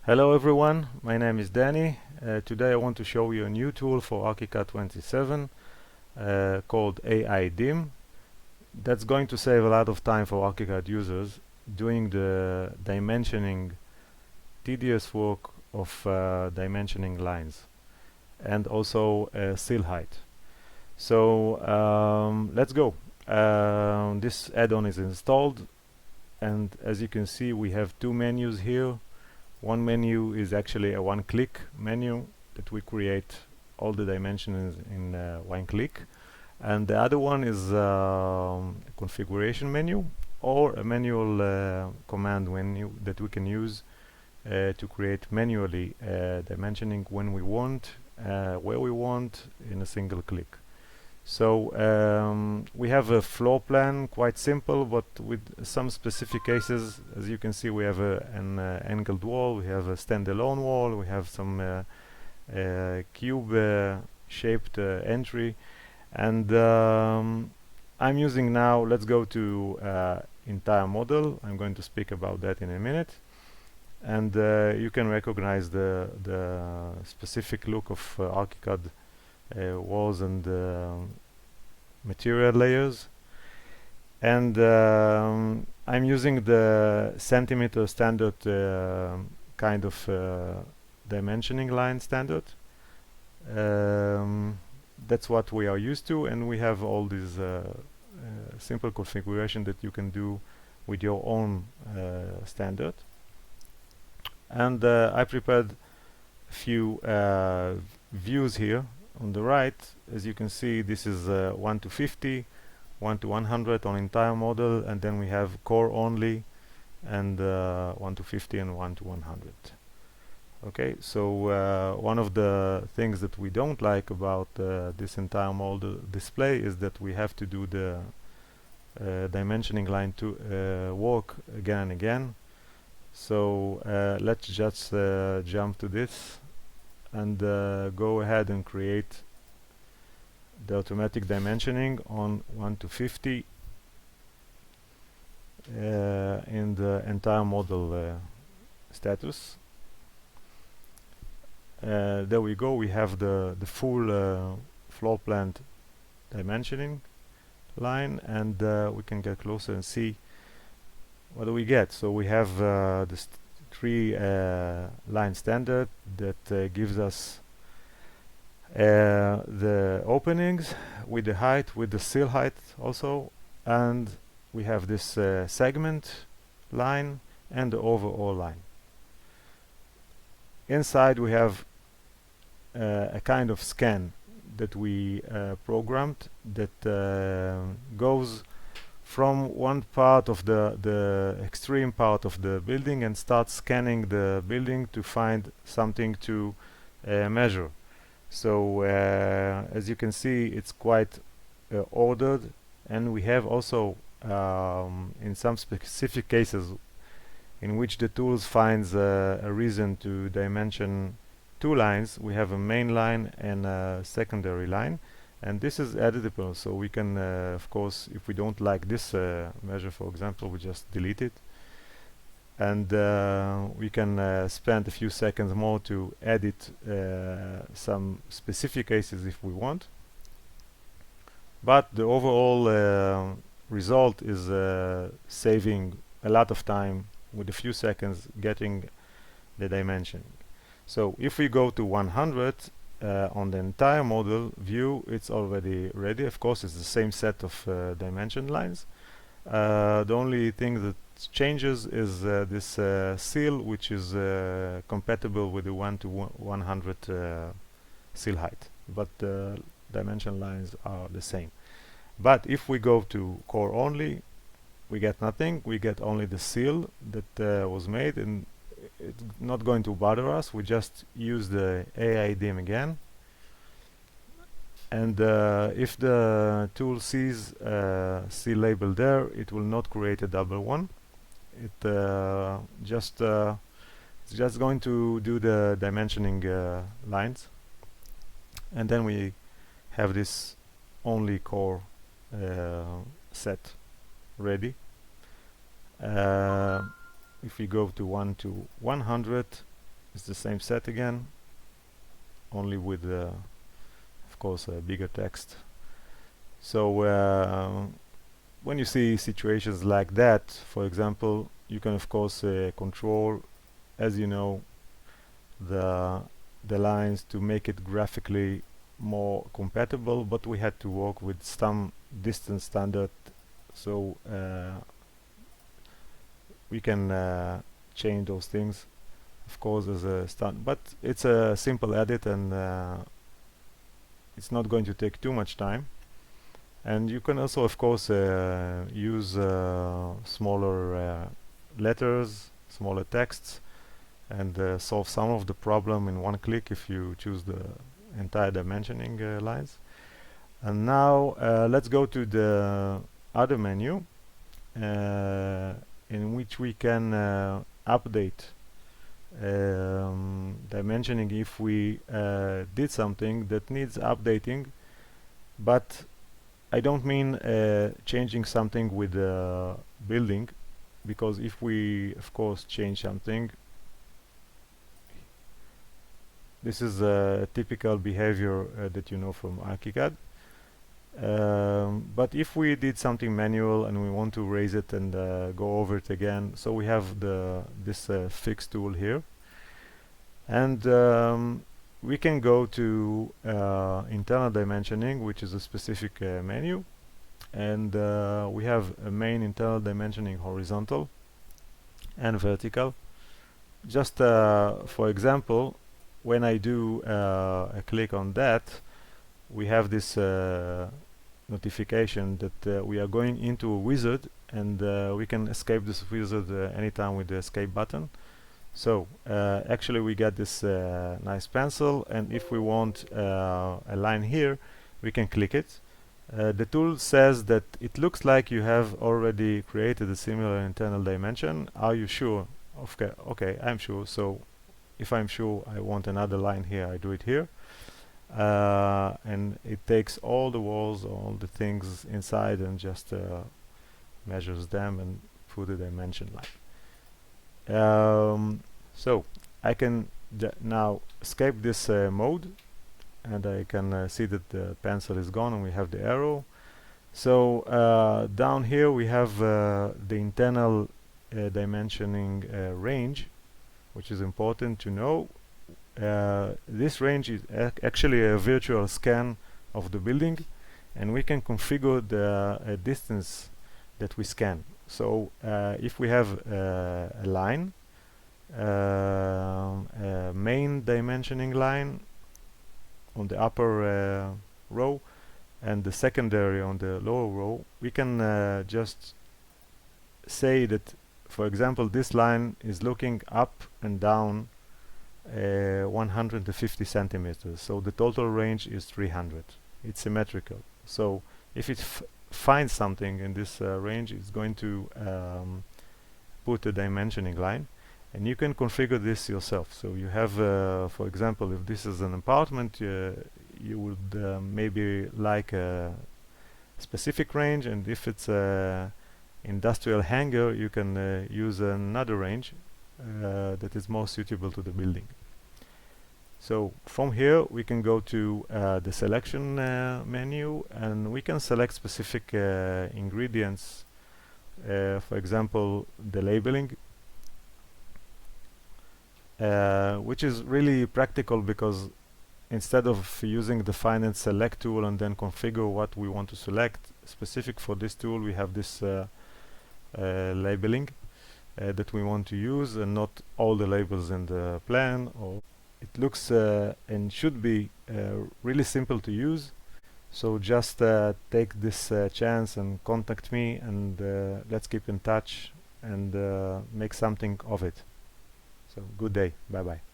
Hello everyone, my name is Danny. Today I want to show you a new tool for ARCHICAD 27 called AI Dim. That's going to save a lot of time for ARCHICAD users doing the dimensioning, tedious work of dimensioning lines and also seal height. So let's go. This add-on is installed, and as you can see we have two menus here. One menu is actually a one-click menu that we create all the dimensions in one click, and the other one is a configuration menu or a manual command menu that we can use to create manually dimensioning when we want, where we want, in a single click. So we have a floor plan, quite simple, but with some specific cases. As you can see, we have an angled wall, we have a standalone wall, we have some cube shaped entry, and I'm using now, let's go to entire model. I'm going to speak about that in a minute, and you can recognize the specific look of ARCHICAD walls and material layers. And I'm using the centimeter standard kind of dimensioning line standard. That's what we are used to, and we have all these simple configuration that you can do with your own standard. And I prepared a few views here. On the right, as you can see, this is 1 to 50, 1 to 100 on entire model, and then we have core only, and 1 to 50 and 1 to 100. Okay, so one of the things that we don't like about this entire model display is that we have to do the dimensioning line to work again and again. So let's just jump to this and go ahead and create the automatic dimensioning on 1 to 50 in the entire model status. There we go, we have the full floor plan dimensioning line, and we can get closer and see what do we get. So we have this three line standard that gives us the openings with the height, with the seal height also, and we have this segment line and the overall line. Inside we have a kind of scan that we programmed that goes from one part of the extreme part of the building and starts scanning the building to find something to measure. So as you can see, it's quite ordered, and we have also in some specific cases in which the tools finds a reason to dimension two lines. We have a main line and a secondary line, and this is editable, so we can of course, if we don't like this measure, for example, we just delete it, and we can spend a few seconds more to edit some specific cases if we want. But the overall result is saving a lot of time with a few seconds getting the dimension. So if we go to 100 on the entire model view, it's already ready. Of course, it's the same set of dimension lines. The only thing that changes is this seal, which is compatible with the 1 to 100 seal height, but the dimension lines are the same. But if we go to core only, we get nothing. We get only the seal that was made, and it's not going to bother us. We just use the AI Dim again, and if the tool sees seal label there, it will not create a double one. It's just going to do the dimensioning lines, and then we have this only core set. ready. If we go to 1 to 100, it's the same set again, only with of course a bigger text. So when you see situations like that, for example, you can of course control, as you know, the lines to make it graphically more compatible, but we had to work with some distance standard, so we can change those things, of course, as a start. But it's a simple edit, and it's not going to take too much time. And you can also, of course, use smaller letters, smaller texts, and solve some of the problem in one click if you choose the entire dimensioning lines. And now let's go to the other menu, in which we can update dimensioning if we did something that needs updating. But I don't mean changing something with the building, because if we of course change something, this is a typical behavior that you know from ARCHICAD. But if we did something manual and we want to raise it and go over it again, so we have this fix tool here, and we can go to internal dimensioning, which is a specific menu, and we have a main internal dimensioning horizontal and vertical. Just for example, when I do a click on that, we have this notification that we are going into a wizard, and we can escape this wizard anytime with the escape button. So actually we get this nice pencil, and if we want a line here, we can click it. The tool says that it looks like you have already created a similar internal dimension. Are you sure? Okay, I'm sure. So if I'm sure I want another line here, I do it here. And it takes all the walls, all the things inside, and just measures them and put a dimension line. So I can now escape this mode, and I can see that the pencil is gone and we have the arrow. So down here we have the internal dimensioning range, which is important to know. This range is actually a virtual scan of the building, and we can configure the distance that we scan. So if we have a line, a main dimensioning line on the upper row and the secondary on the lower row, we can just say that, for example, this line is looking up and down 150 centimeters, so the total range is 300. It's symmetrical, so if it finds something in this range, it's going to put a dimensioning line, and you can configure this yourself. So you have, for example, if this is an apartment, you would maybe like a specific range, and if it's a industrial hangar, you can use another range that is more suitable to the building. So from here we can go to the selection menu, and we can select specific ingredients, for example the labeling, which is really practical, because instead of using the find and select tool and then configure what we want to select specific for this tool, we have this labeling that we want to use, and not all the labels in the plan. Or it looks and should be really simple to use. So just take this chance and contact me, and let's keep in touch and make something of it. So good day. Bye bye.